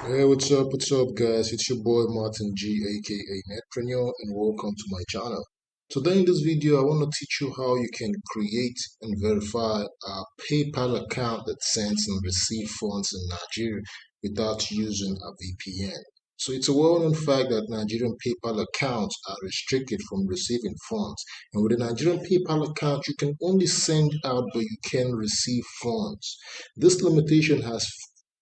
Hey, what's up, guys? It's your boy Martin G, aka Netpreneur, and welcome to my channel. Today in this video, I want to teach you how you can create and verify a PayPal account that sends and receives funds in Nigeria without using a VPN. So it's a well-known fact that Nigerian PayPal accounts are restricted from receiving funds. And with a Nigerian PayPal account, you can only send out, but you can receive funds. This limitation has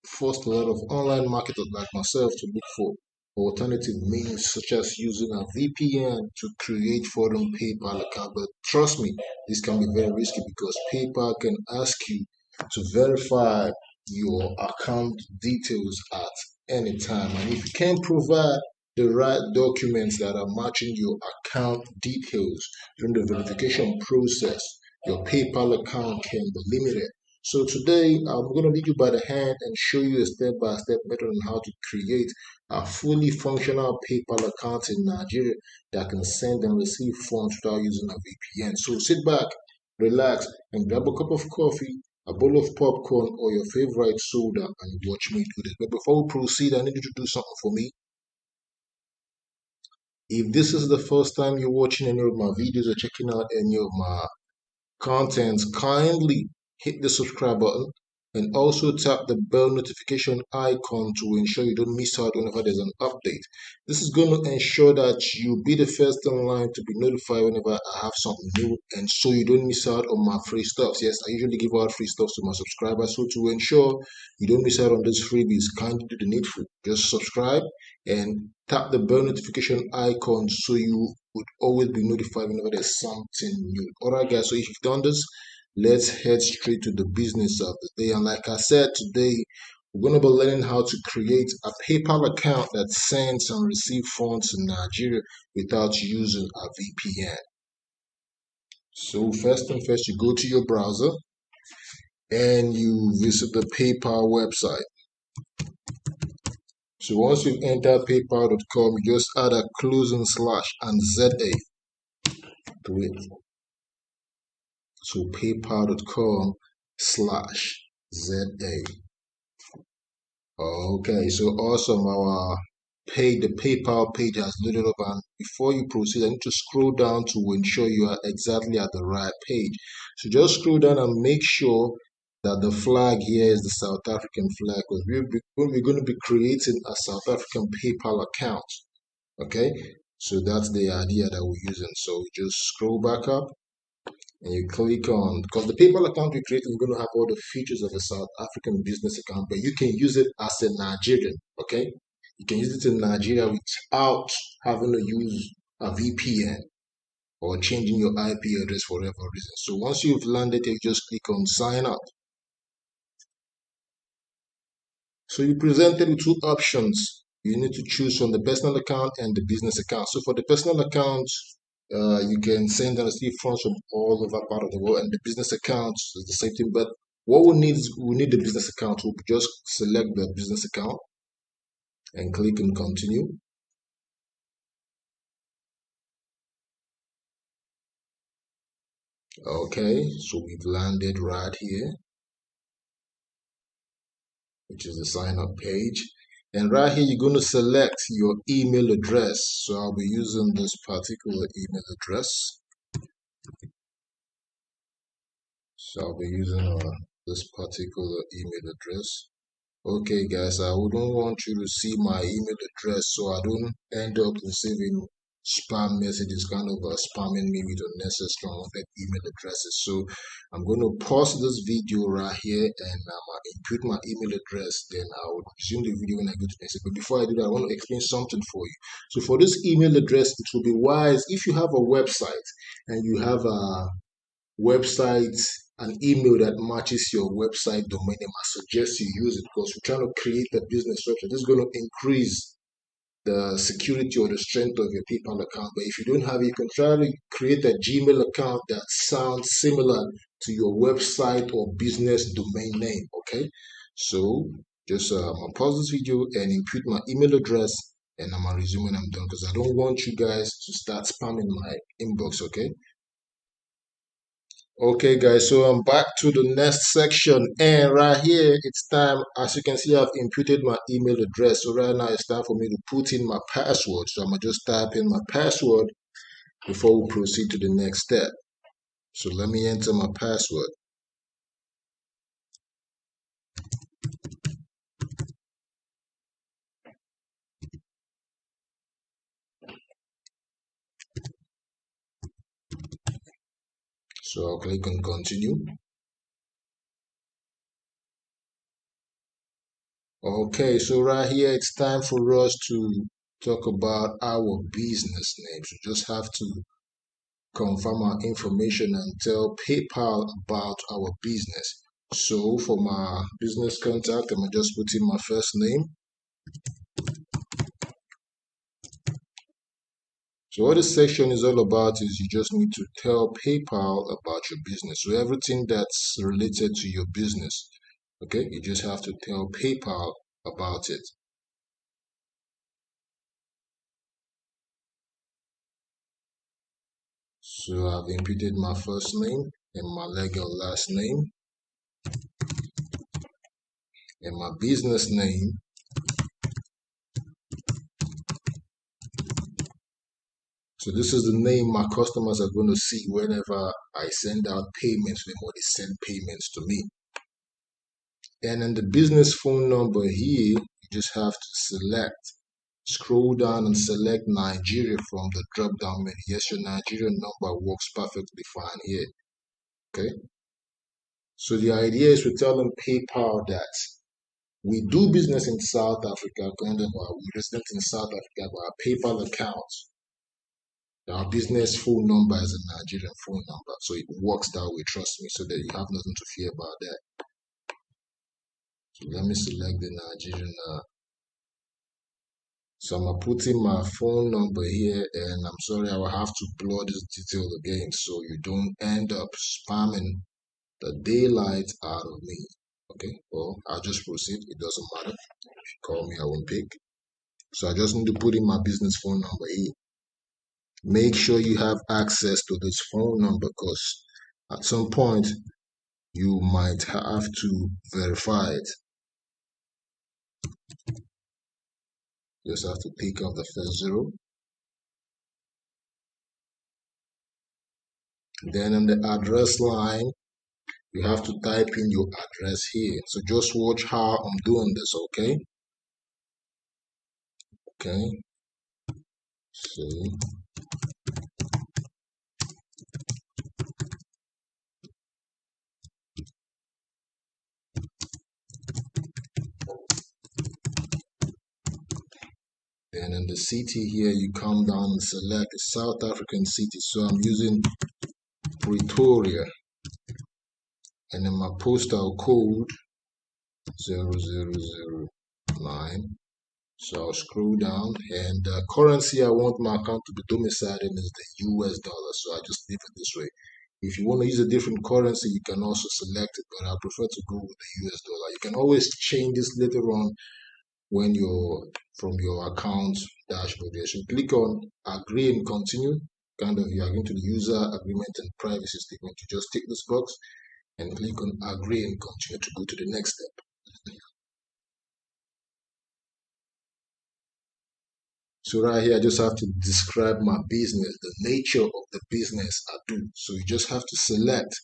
forced a lot of online marketers like myself to look for alternative means such as using a VPN to create foreign PayPal account. But trust me, this can be very risky because PayPal can ask you to verify your account details at any time. And if you can't provide the right documents that are matching your account details during the verification process, your PayPal account can be limited. So today I'm going to lead you by the hand and show you a step-by-step method on how to create a fully functional PayPal account in Nigeria that can send and receive funds without using a VPN. So sit back, relax, and grab a cup of coffee, a bowl of popcorn, or your favorite soda, and watch me do this. But before we proceed, I need you to do something for me. If this is the first time you're watching any of my videos or checking out any of my contents, kindly hit the subscribe button and also tap the bell notification icon to ensure you don't miss out whenever there's an update. This is going to ensure that you'll be the first in line to be notified whenever I have something new, and so you don't miss out on my free stuff. Yes, I usually give out free stuff to my subscribers, so to ensure you don't miss out on these freebies, kindly do the needful. Just subscribe and tap the bell notification icon so you would always be notified whenever there's something new. Alright guys, so if you've done this, let's head straight to the business of the day. And like I said, today we're going to be learning how to create a PayPal account that sends and receives funds in Nigeria without using a VPN. So first and first, you go to your browser and you visit the PayPal website. So once you've entered paypal.com, you just add a closing slash and ZA to it. So paypal.com/ZA. Okay, so awesome. Our page, the PayPal page has loaded up, and before you proceed, I need to scroll down to ensure you are exactly at the right page. So just scroll down and make sure that the flag here is the South African flag, because we're going to be creating a South African PayPal account. Okay, so that's the idea that we're using. So just scroll back up and you click on, because the PayPal account we create is going to have all the features of a South African business account, but you can use it as a Nigerian. Okay, you can use it in Nigeria without having to use a VPN or changing your IP address for whatever reason. So once you've landed, you just click on sign up. So you're presented with two options. You need to choose from the personal account and the business account. So for the personal account, you can send and receive funds from all over part of the world, and the business account is the same thing. But what we need is we need the business account. We'll just select the business account and click on continue. Okay, so we've landed right here, which is the sign up page. And right here, you're going to select your email address. So I'll be using this particular email address. So I'll be using this particular email address. Okay, guys, I wouldn't want you to see my email address so I don't end up receiving spam messages, kind of spamming me with unnecessary email addresses. So I'm going to pause this video right here and input my email address. Then I will resume the video when I go to next. But before I do that, I want to explain something for you. So for this email address, it will be wise if you have a website and you have a website, an email that matches your website domain name. I suggest you use it because we're trying to create a business website. This is going to increase the security or the strength of your PayPal account. But if you don't have it, you can try to create a Gmail account that sounds similar to your website or business domain name. Okay, so just I'll pause this video and input my email address, and I'm gonna resume when I'm done because I don't want you guys to start spamming my inbox. Okay. Okay, guys, so I'm back to the next section, and right here it's time. As you can see, I've imputed my email address, so right now it's time for me to put in my password. So I'm gonna just type in my password before we proceed to the next step. So let me enter my password. So I'll click on continue. Okay, so right here it's time for us to talk about our business name. So just have to confirm our information and tell PayPal about our business. So for my business contact, I'm just put in my first name. So what this section is all about is you just need to tell PayPal about your business. So everything that's related to your business, okay, you just have to tell PayPal about it. So I've inputted my first name and my legal last name and my business name. So this is the name my customers are going to see whenever I send out payments to them or they send payments to me. And then the business phone number here, you just have to scroll down and select Nigeria from the drop down menu. Yes, your Nigerian number works perfectly fine here. Okay. So the idea is to tell them PayPal that we do business in South Africa, we resident in South Africa, but our PayPal account, our business phone number is a Nigerian phone number. So it works that way, trust me, so that you have nothing to fear about that. So let me select the Nigerian. So I'm putting my phone number here, and I'm sorry, I will have to blur this detail again so you don't end up spamming the daylight out of me. Okay, well, I'll just proceed. It doesn't matter. If you call me, I won't pick. So I just need to put in my business phone number here. Make sure you have access to this phone number because at some point you might have to verify it. You just have to pick up the first zero. Then in the address line, you have to type in your address here. So just watch how I'm doing this, okay? Okay, so then in the city here, you come down and select a South African city. So I'm using Pretoria. And then my postal code 0009. So I'll scroll down, and the currency I want my account to be domiciled in is the US dollar. So I just leave it this way. If you want to use a different currency, you can also select it, but I prefer to go with the US dollar. You can always change this later on when you're from your account dashboard. You should click on agree and continue. Kind of, you are going to the user agreement and privacy statement. You just tick this box and click on agree and continue to go to the next step. So right here, I just have to describe my business, the nature of the business I do. So you just have to select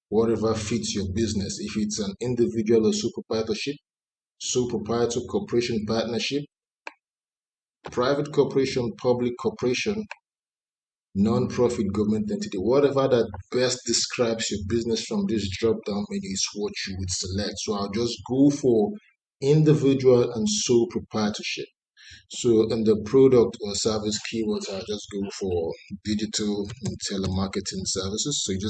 whatever fits your business. If it's an individual or sole proprietorship, sole proprietor corporation partnership, private corporation, public corporation, non-profit government entity, whatever that best describes your business from this drop-down menu is what you would select. So I'll just go for individual and sole proprietorship. So in the product or service keywords, I just go for digital and telemarketing services. So you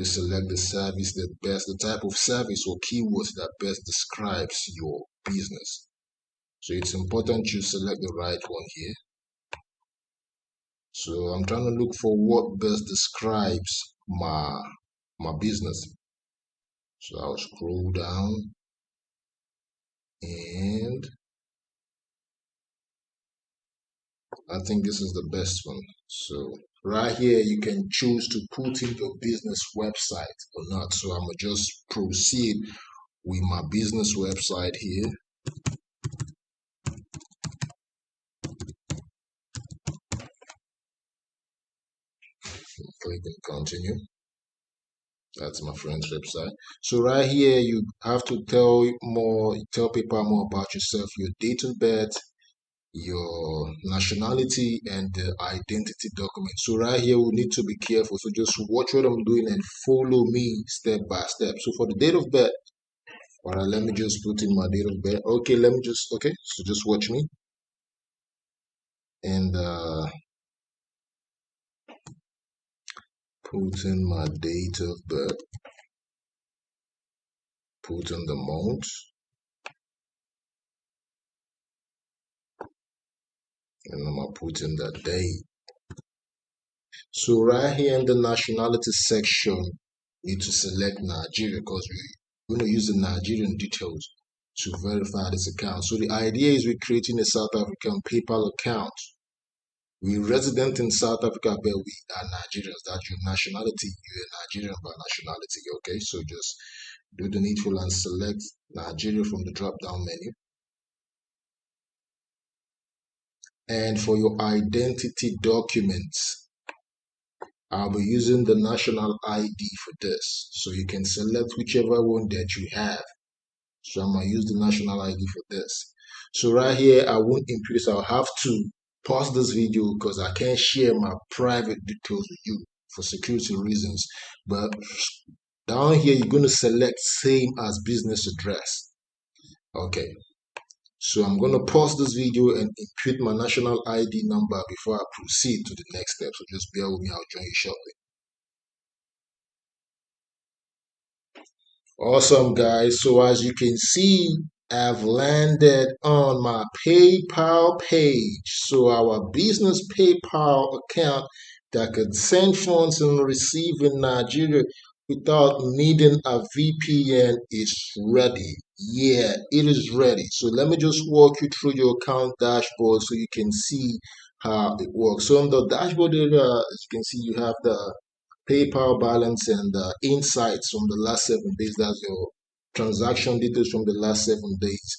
select the service the type of service or keywords that best describes your business. So it's important you select the right one here. So I'm trying to look for what best describes my business. So I'll scroll down and I think this is the best one. So right here, you can choose to put in your business website or not. So I'm gonna just proceed with my business website here. Click and continue. That's my friend's website. So right here, you have to tell people more about yourself, your date of birth, your nationality, and the identity document. So right here, we need to be careful. So just watch what I'm doing and follow me step by step. So for the date of birth, all right, let me just put in my date of birth. Okay, okay, so just watch me and put in my date of birth, put in the month, and I'm gonna put in the day. So right here in the nationality section, you need to select Nigeria because we're going to use the Nigerian details to verify this account. So the idea is we're creating a South African PayPal account. We're resident in South Africa, but we are Nigerians. That's your nationality. You're a Nigerian by nationality, okay? So just do the needful and select Nigeria from the drop-down menu. And for your identity documents, I'll be using the national ID for this. So you can select whichever one that you have. So I'm going to use the national ID for this. So right here, I won't input this. I'll have to pause this video because I can't share my private details with you for security reasons. But down here, you're going to select same as business address. Okay. So I'm going to pause this video and input my national ID number before I proceed to the next step. So just bear with me. I'll join you shortly. Awesome, guys. So as you can see, I've landed on my PayPal page. So our business PayPal account that could send funds and receive in Nigeria without needing a VPN is ready. Yeah, it is ready. So let me just walk you through your account dashboard so you can see how it works. So on the dashboard area, as you can see, you have the PayPal balance and insights from the last 7 days. That's your transaction details from the last 7 days,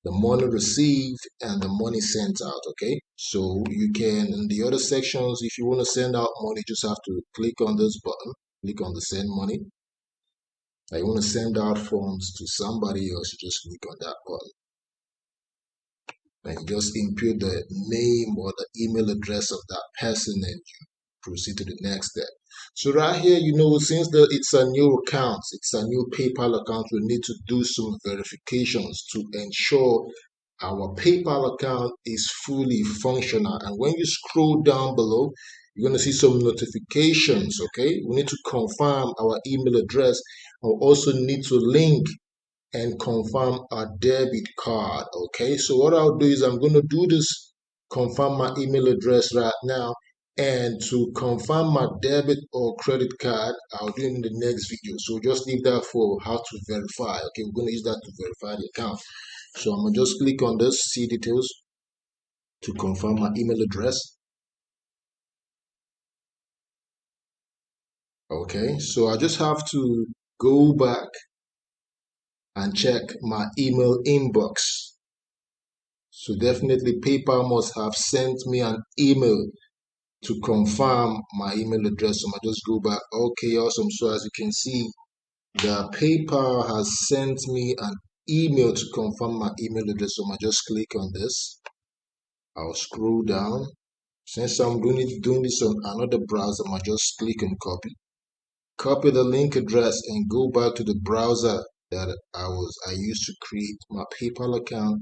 the money received and the money sent out. Okay, so you can in the other sections, if you want to send out money, just have to click on this button, click on the send money. I want to send out funds to somebody else, you just click on that button and you just input the name or the email address of that person and you proceed to the next step. So right here, since it's a new account, it's a new PayPal account, we need to do some verifications to ensure our PayPal account is fully functional. And when you scroll down below, you're going to see some notifications, okay? We need to confirm our email address. We also need to link and confirm a debit card. Okay, so what I'll do is I'm going to do this, confirm my email address right now, and to confirm my debit or credit card, I'll do it in the next video. So just leave that for how to verify. Okay, we're going to use that to verify the account. So I'm going to just click on this, see details, to confirm my email address. Okay, so I just have to go back and check my email inbox. So definitely PayPal must have sent me an email to confirm my email address. So I just go back. Okay, awesome. So as you can see, the PayPal has sent me an email to confirm my email address. So I just click on this. I'll scroll down. Since I'm doing this on another browser, I just click on copy. Copy the link address and go back to the browser that I used to create my PayPal account.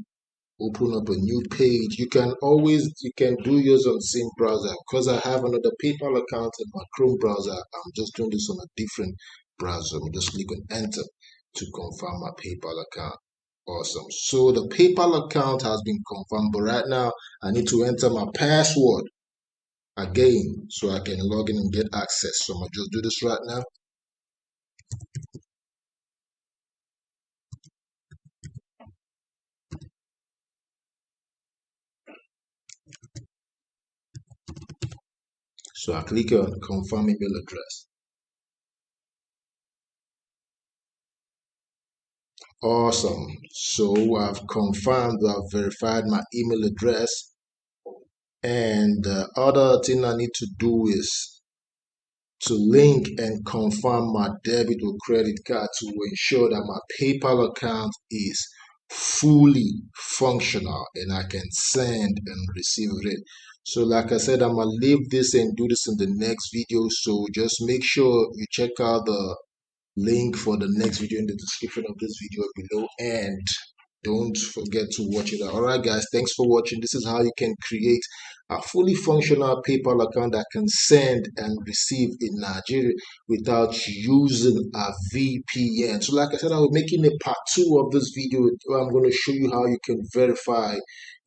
Open up a new page. You can do yours on the same browser. Because I have another PayPal account in my Chrome browser, I'm just doing this on a different browser. I'm just click on enter to confirm my PayPal account. Awesome. So the PayPal account has been confirmed, but right now I need to enter my password again so I can log in and get access. So I'm gonna just do this right now. So I click on confirm email address. Awesome. So I've confirmed, I've verified my email address. And the other thing I need to do is to link and confirm my debit or credit card to ensure that my PayPal account is fully functional and I can send and receive it. So like I said, I'm gonna leave this and do this in the next video. So just make sure you check out the link for the next video in the description of this video below, and don't forget to watch it out. All right guys, thanks for watching. This is how you can create a fully functional PayPal account that can send and receive in Nigeria without using a VPN. So like I said, I'll be making a part 2 of this video where I'm going to show you how you can verify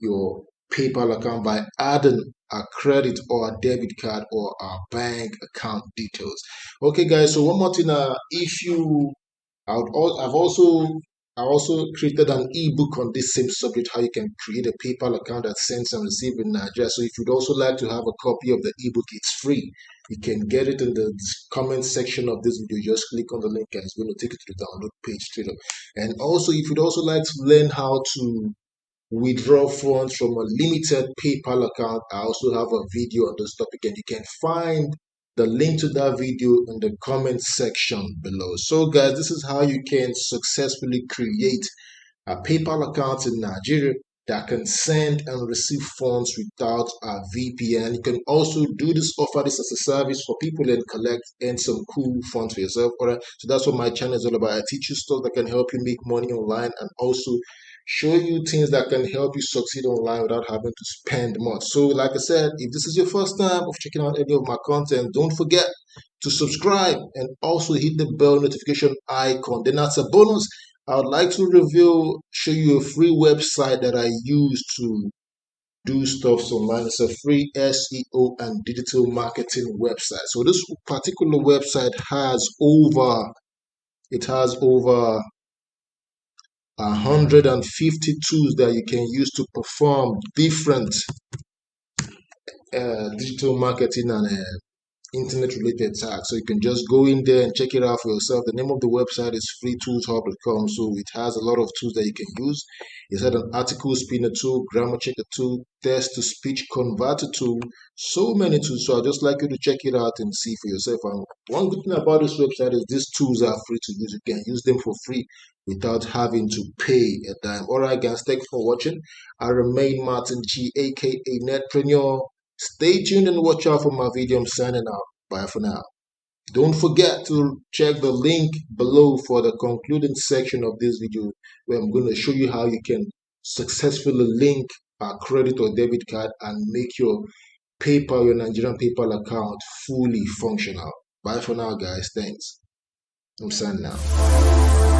your PayPal account by adding a credit or a debit card or a bank account details. Okay guys, so one more thing, if you I also created an ebook on this same subject, how you can create a PayPal account that sends and receives in Nigeria. So if you'd also like to have a copy of the ebook, it's free. You can get it in the comment section of this video. Just click on the link and it's going to take you to the download page straight up. And also, if you'd also like to learn how to withdraw funds from a limited PayPal account, I also have a video on this topic, and you can find the link to that video in the comment section below. So guys, this is how you can successfully create a PayPal account in Nigeria that can send and receive funds without a VPN. You can also do this, offer this as a service for people and collect and some cool funds for yourself. All right, so that's what my channel is all about. I teach you stuff that can help you make money online and also show you things that can help you succeed online without having to spend much. So like I said, if this is your first time of checking out any of my content, don't forget to subscribe and also hit the bell notification icon. Then that's a bonus. I would like to show you a free website that I use to do stuff online. It's a free SEO and digital marketing website. So this particular website has over 150 tools that you can use to perform different digital marketing and internet related tasks. So you can just go in there and check it out for yourself. The name of the website is freetoolshub.com. So it has a lot of tools that you can use. It's had an article spinner tool, grammar checker tool, text to speech converter tool, so many tools. So I'd just like you to check it out and see for yourself. And one good thing about this website is these tools are free to use. You can use them for free without having to pay a dime. All right guys, thanks for watching. I remain Martin G, aka Netpreneur. Stay tuned and watch out for my video. I'm signing out. Bye for now. Don't forget to check the link below for the concluding section of this video, where I'm going to show you how you can successfully link a credit or debit card and make your PayPal, your Nigerian PayPal account fully functional. Bye for now, guys. Thanks. I'm signing out.